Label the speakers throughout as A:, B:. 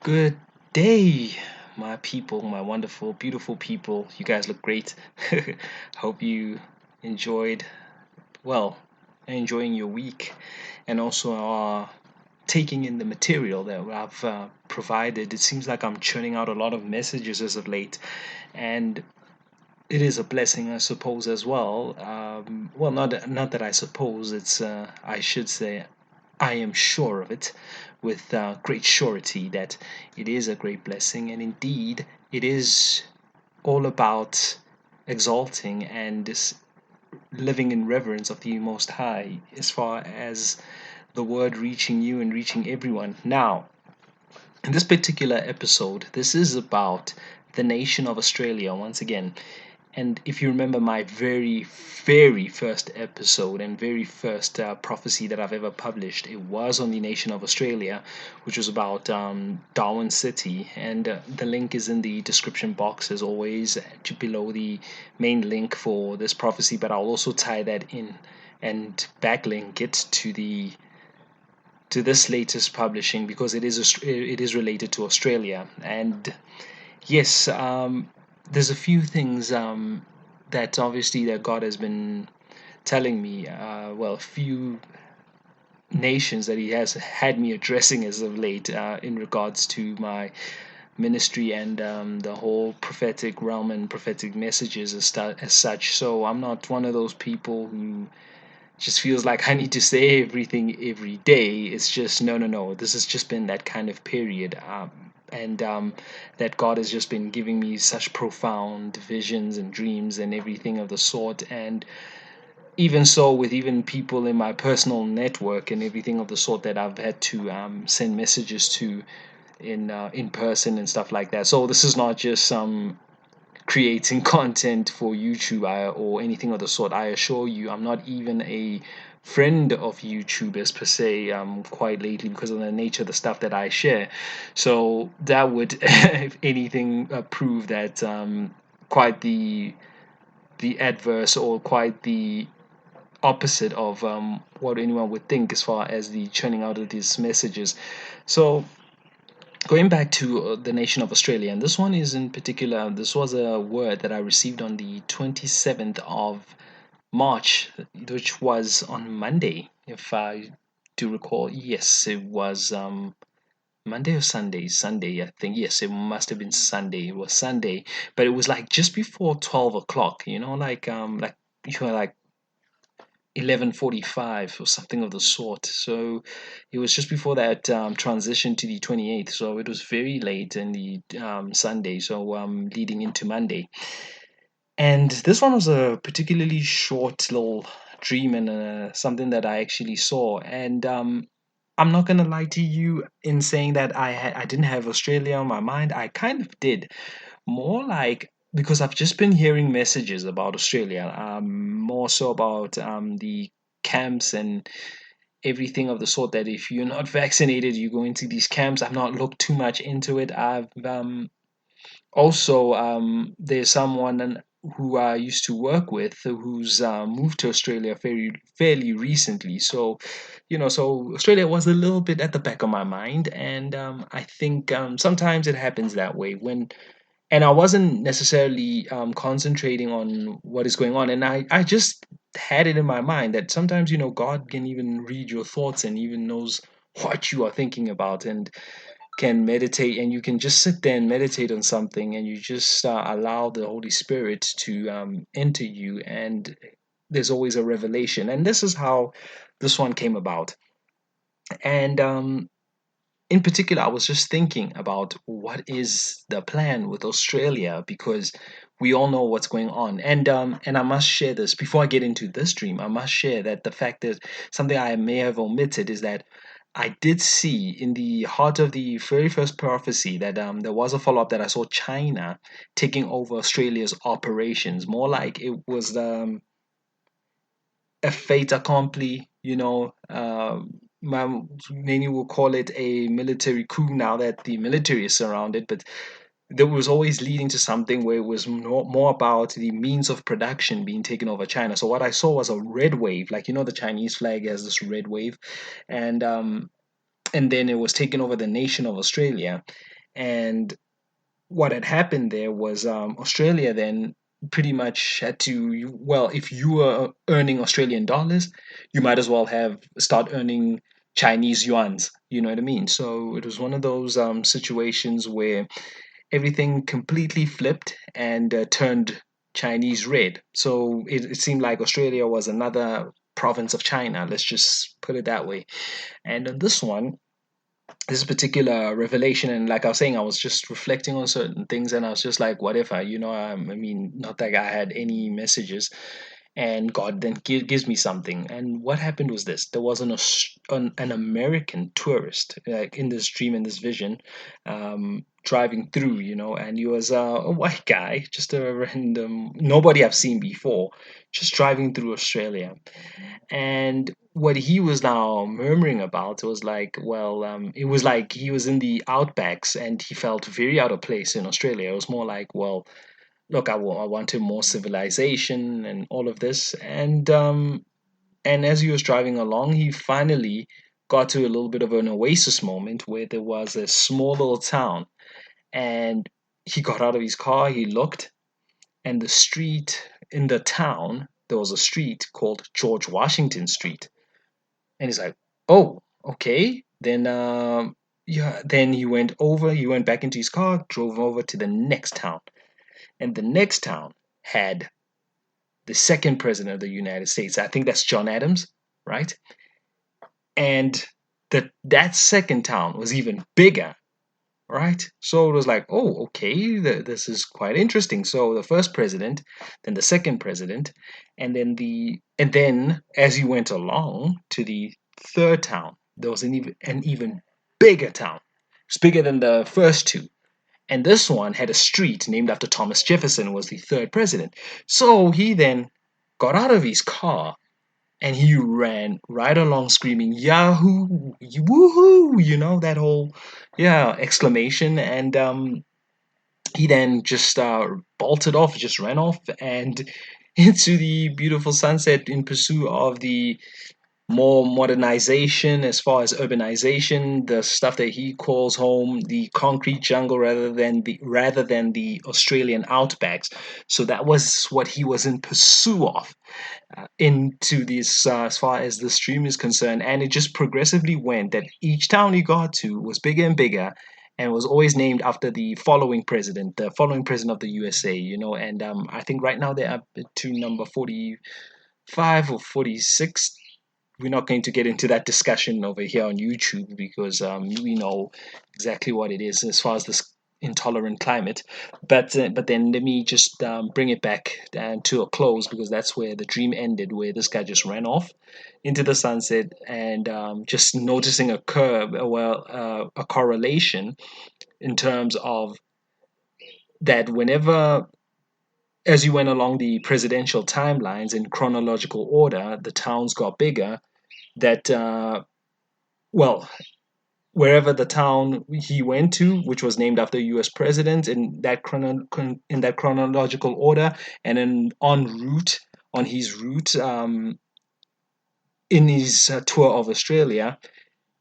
A: Good day, my people, my wonderful, beautiful people. You guys look great. Hope you enjoyed, well, enjoying your week and also are taking in the material that I've provided. It seems like I'm churning out a lot of messages as of late, and it is a blessing, I suppose, as well. Well, not that I suppose, I should say I am sure of it with great surety that it is a great blessing, and indeed it is all about exalting and living in reverence of the Most High as far as the word reaching you and reaching everyone. Now, in this particular episode, this is about the nation of Australia once again. And if you remember my very first episode and very first prophecy that I've ever published, it was on the nation of Australia, which was about Darwin City. And the link is in the description box, as always, below the main link for this prophecy. But I'll also tie that in and backlink it to this latest publishing because it is related to Australia. And yes, there's a few things that obviously that God has been telling me. Well, a few nations that He has had me addressing as of late in regards to my ministry and the whole prophetic realm and prophetic messages as such. So I'm not one of those people who just feels like I need to say everything every day. It's just no, no, no. This has just been that kind of period. And that God has just been giving me such profound visions and dreams and everything of the sort. And even so, with even people in my personal network and everything of the sort that I've had to send messages to in person and stuff like that. So this is not just some creating content for YouTube or anything of the sort. I assure you, I'm not even a friend of YouTubers per se, quite lately because of the nature of the stuff that I share. So that would, if anything, prove that quite the adverse or quite the opposite of what anyone would think as far as the churning out of these messages. So going back to the nation of Australia, and this one is in particular, this was a word that I received on the 27th of March, which was on Monday, if I do recall. Yes, it was Monday or Sunday. Sunday, I think. Yes, it must have been Sunday. It was Sunday, but it was like just before 12 o'clock. Like you know, like 11:45 or something of the sort. So it was just before that transition to the 28th. So it was very late in the Sunday. So leading into Monday. And this one was a particularly short little dream and something that I actually saw. And I'm not gonna lie to you in saying that I didn't have Australia on my mind. I kind of did, more like because I've just been hearing messages about Australia, more so about the camps and everything of the sort. That if you're not vaccinated, you go into these camps. I've not looked too much into it. I've also there's someone who I used to work with who's moved to Australia fairly recently. So, so Australia was a little bit at the back of my mind, and I think sometimes it happens that way and I wasn't necessarily concentrating on what is going on. And I just had it in my mind that sometimes, God can even read your thoughts and even knows what you are thinking about and can meditate. And you can just sit there and meditate on something and you just allow the Holy Spirit to enter you. And there's always a revelation. And this is how this one came about. And in particular, I was just thinking about what is the plan with Australia because we all know what's going on, and I must share this before I get into this dream. I must share that the fact that something I may have omitted is that I did see in the heart of the very first prophecy that there was a follow up that I saw China taking over Australia's operations, more like it was a fait accompli, many will call it a military coup now that the military is surrounded, but there was always leading to something where it was more about the means of production being taken over China. So what I saw was a red wave, like the Chinese flag has this red wave, and and then it was taken over the nation of Australia, And what had happened there was Australia then pretty much had to, well, if you were earning Australian dollars, you might as well have start earning Chinese yuans. You know what I mean? So it was one of those situations where everything completely flipped and turned Chinese red. So it seemed like Australia was another province of China. Let's just put it that way. And on this one, this particular revelation, and like I was saying, I was just reflecting on certain things, and I was just like, whatever, I mean, not that I had any messages, and God then gives me something. And what happened was this: there was an American tourist, like in this dream, in this vision, driving through, and he was a white guy, just a random nobody I've seen before, just driving through Australia. And what he was now murmuring about was like, well, it was like he was in the outbacks and he felt very out of place in Australia. It was more like, well, look, I wanted more civilization and all of this. And as he was driving along, he finally got to a little bit of an oasis moment where there was a small little town. And he got out of his car, he looked, and the street in the town, there was a street called George Washington Street. And he's like, oh, okay. Then yeah, then he went back into his car, drove over to the next town. And the next town had the second president of the United States. I think that's John Adams, right? And that second town was even bigger, right? So it was like, oh, okay, this is quite interesting. So the first president, then the second president, and then as you went along to the third town, there was an even bigger town. It's bigger than the first two. And this one had a street named after Thomas Jefferson, who was the third president. So he then got out of his car and he ran right along screaming Yahoo, woohoo, that whole exclamation. And he then just bolted off, just ran off and into the beautiful sunset in pursuit of the more modernization as far as urbanization, the stuff that he calls home, the concrete jungle rather than the Australian outbacks. So that was what he was in pursuit of into this, as far as the stream is concerned. And it just progressively went that each town he got to was bigger and bigger and was always named after the following president of the USA, and I think right now they're up to number 45 or 46. We're not going to get into that discussion over here on YouTube because we know exactly what it is as far as this intolerant climate. But then let me just bring it back to a close because that's where the dream ended, where this guy just ran off into the sunset and just noticing a curve, a correlation in terms of that whenever as you went along the presidential timelines in chronological order, the towns got bigger. That well, wherever the town he went to, which was named after U.S. president in that chronological order, and then on his route in his tour of Australia,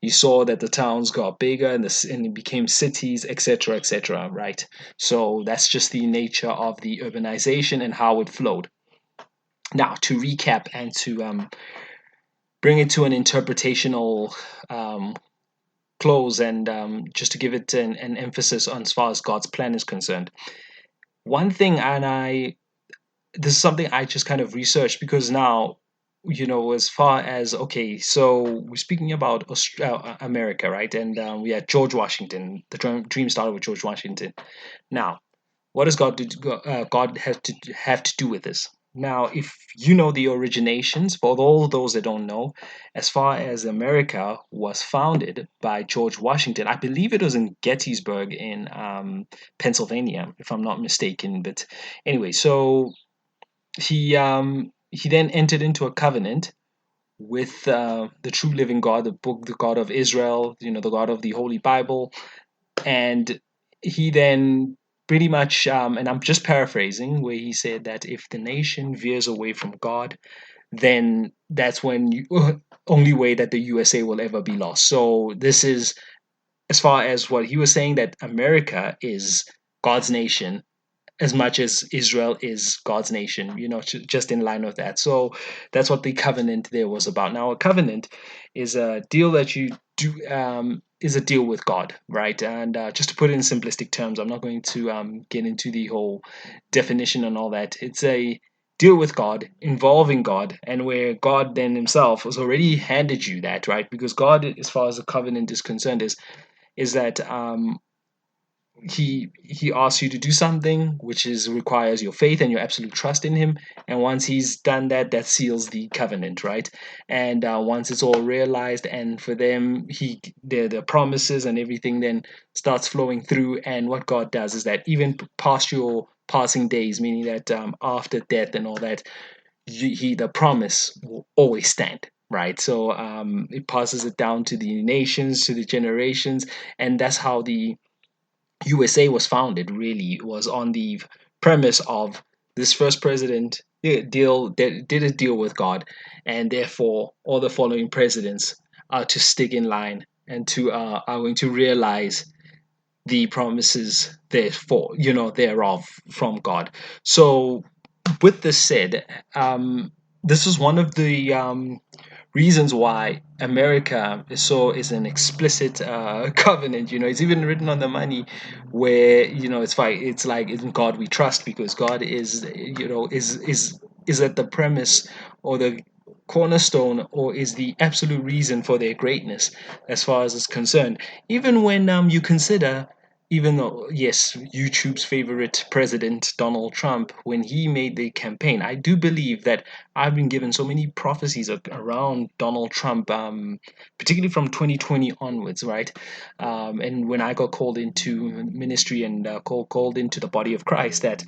A: he saw that the towns got bigger and it became cities, etc., etc. Right. So that's just the nature of the urbanization and how it flowed. Now, to recap and to bring it to an interpretational close and just to give it an emphasis on as far as God's plan is concerned. One thing, this is something I just kind of researched because now, as far as, okay, so we're speaking about America, right? And we had George Washington. The dream started with George Washington. Now, what does God have to do with this? Now, if you know the originations, for all those that don't know, as far as America was founded by George Washington, I believe it was in Gettysburg in Pennsylvania, if I'm not mistaken. But anyway, so he then entered into a covenant with the true living God, the God of Israel, the God of the Holy Bible, and he then pretty much, and I'm just paraphrasing, where he said that if the nation veers away from God, then that's when only way that the USA will ever be lost. So this is as far as what he was saying, that America is God's nation as much as Israel is God's nation, just in line with that. So that's what the covenant there was about. Now, a covenant is a deal that you do, is a deal with God, right? And just to put it in simplistic terms, I'm not going to get into the whole definition and all that. It's a deal with God, involving God, and where God then himself has already handed you that, right? Because God, as far as the covenant is concerned, is that he asks you to do something which is requires your faith and your absolute trust in him, and once he's done that, that seals the covenant, right? And once it's all realized, and for them, the promises and everything then starts flowing through. And what God does is that even past your passing days, meaning that after death and all that, the promise will always stand, right? So it passes it down to the nations, to the generations, and that's how the USA was founded. Really was on the premise of this first president did a deal with God, and therefore all the following presidents are to stick in line and to are going to realize the promises therefore thereof from God. So with this said, this is one of the reasons why America is an explicit covenant. It's even written on the money, where it's like in God we trust, because God is is at the premise, or the cornerstone, or is the absolute reason for their greatness as far as is concerned. Even when you consider, even though, yes, YouTube's favorite president, Donald Trump, when he made the campaign, I do believe that I've been given so many prophecies around Donald Trump, particularly from 2020 onwards, right? And when I got called into ministry and called into the body of Christ, that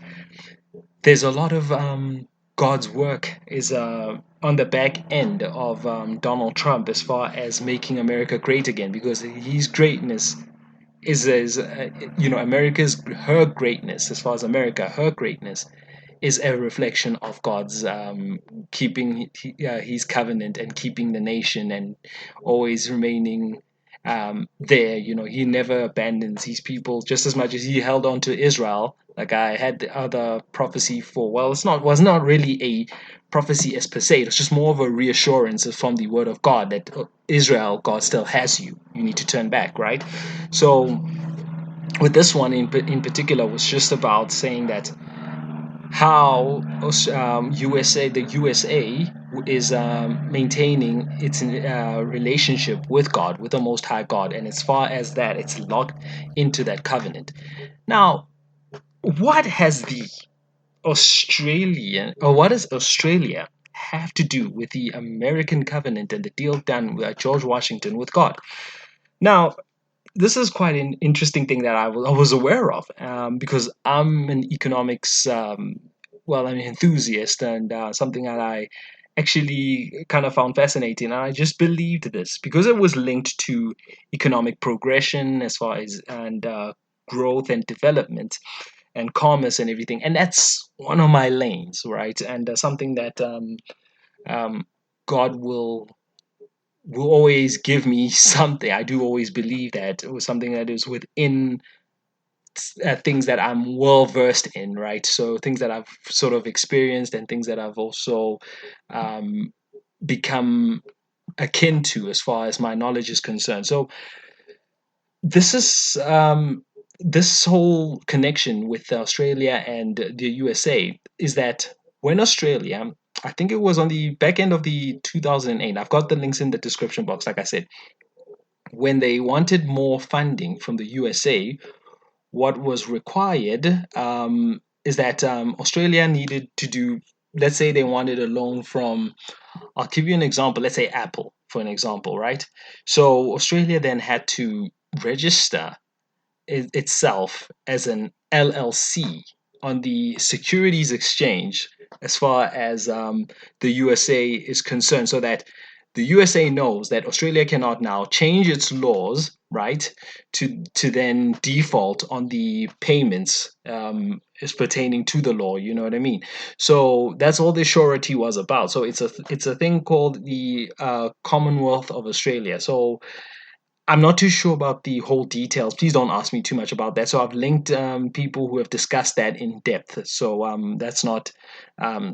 A: there's a lot of God's work is on the back end of Donald Trump, as far as making America great again, because his greatness is America's her greatness, as far as America, her greatness is a reflection of God's keeping his covenant and keeping the nation, and always remaining there. He never abandons his people, just as much as he held on to Israel. Like I had the other prophecy for, well, was not really a prophecy as per se. It was just more of a reassurance from the word of God that Israel, God still has you. You need to turn back, right? So with this one in particular, was just about saying that how the USA is maintaining its relationship with God, with the Most High God, and as far as that, it's locked into that covenant. Now, what has the what does Australia have to do with the American covenant and the deal done with George Washington with God? Now, this is quite an interesting thing that I was aware of, because I'm an economics, I'm an enthusiast, and something that I actually kind of found fascinating. And I just believed this because it was linked to economic progression, as far as and growth and development and commerce and everything. And that's one of my lanes, right? And something that um, God will always give me something. I do always believe that it was something that is within things that I'm well versed in, right? So things that I've sort of experienced, and things that I've also um, become akin to, as far as my knowledge is concerned. So this is this whole connection with Australia and the USA is that when Australia, I think it was on the back end of the 2008. I've got the links in the description box, like I said, when they wanted more funding from the USA, what was required is that Australia needed to do, let's say they wanted a loan from, I'll give you an example, let's say Apple, for an example, right? So Australia then had to register itself as an LLC on the Securities Exchange, as far as the USA is concerned, so that the USA knows that Australia cannot now change its laws, right, to then default on the payments as pertaining to the law. You know what I mean? So that's all the surety was about. So it's a thing called the Commonwealth of Australia. So I'm not too sure about the whole details. Please don't ask me too much about that. So I've linked people who have discussed that in depth. So that's not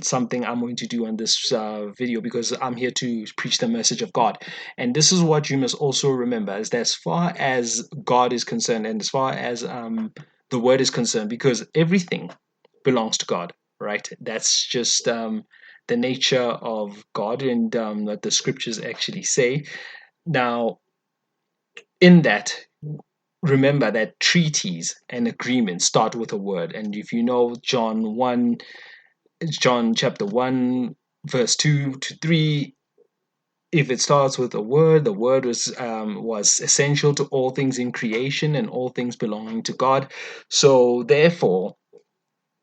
A: something I'm going to do on this video, because I'm here to preach the message of God. And this is what you must also remember: is that as far as God is concerned, and as far as the Word is concerned, because everything belongs to God, right? That's just the nature of God, and what the scriptures actually say. Now, in that, remember that treaties and agreements start with a word. And if you know John chapter 1 verse 2 to 3, if it starts with a word, the word was essential to all things in creation and all things belonging to God. So therefore,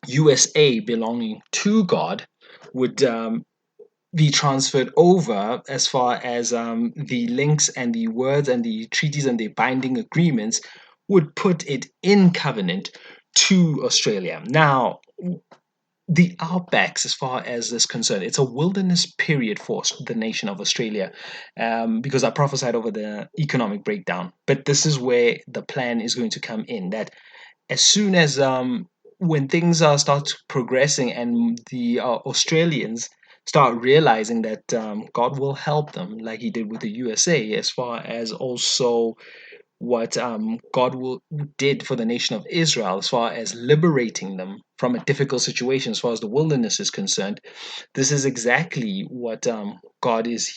A: USA belonging to God would be transferred over, as far as the links and the words and the treaties and the binding agreements would put it in covenant to Australia. Now, the outbacks, as far as this concerned, it's a wilderness period for the nation of Australia, because I prophesied over the economic breakdown. But this is where the plan is going to come in, that as soon as when things start progressing, and the Australians start realizing that God will help them, like He did with the USA, as far as also what did for the nation of Israel, as far as liberating them from a difficult situation, as far as the wilderness is concerned. This is exactly what God is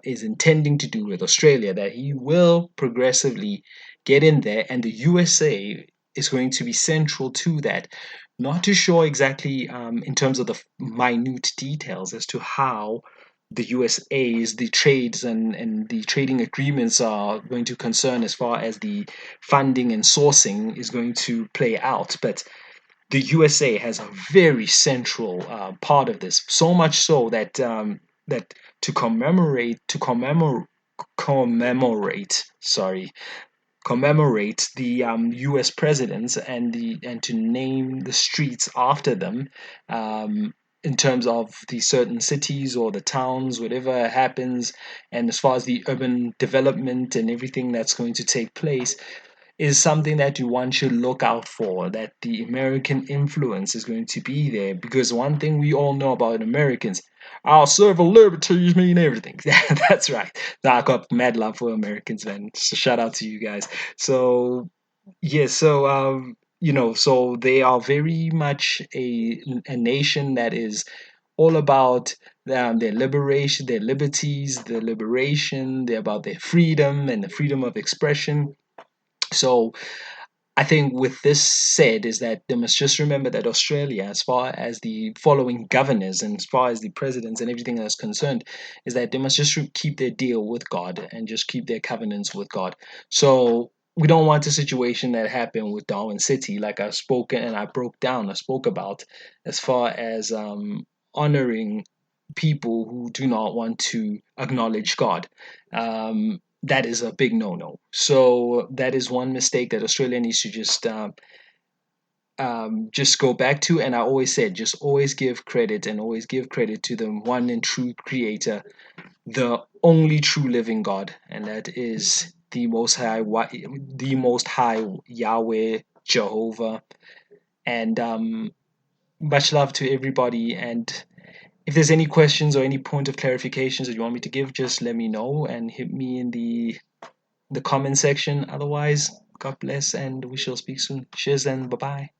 A: intending to do with Australia, that He will progressively get in there, and the USA is going to be central to that. Not too sure exactly in terms of the minute details as to how the USA's the trades and the trading agreements are going to concern, as far as the funding and sourcing is going to play out. But the USA has a very central part of this, so much so that that to commemorate the U.S. presidents, and to name the streets after them, in terms of the certain cities or the towns, whatever happens, and as far as the urban development and everything that's going to take place, is something that one should look out for, that the American influence is going to be there. Because one thing we all know about Americans, our civil liberties mean everything. That's right. I got mad love for Americans, man. So shout out to you guys. So yes, so so they are very much a nation that is all about their liberation, their liberties, their liberation. They're about their freedom and the freedom of expression. So I think with this said, is that they must just remember that Australia, as far as the following governors and as far as the presidents and everything that's concerned, is that they must just keep their deal with God and just keep their covenants with God. So we don't want a situation that happened with Darwin City, like I've spoken and I spoke about, as far as honoring people who do not want to acknowledge God. That is a big no-no. So that is one mistake that Australia needs to just go back to. And I always said, just always give credit, and always give credit to the one and true Creator, the only true living God, and that is the Most High Yahweh Jehovah. And much love to everybody. And if there's any questions or any point of clarifications that you want me to give, just let me know and hit me in the comment section. Otherwise, God bless, and we shall speak soon. Cheers and bye bye.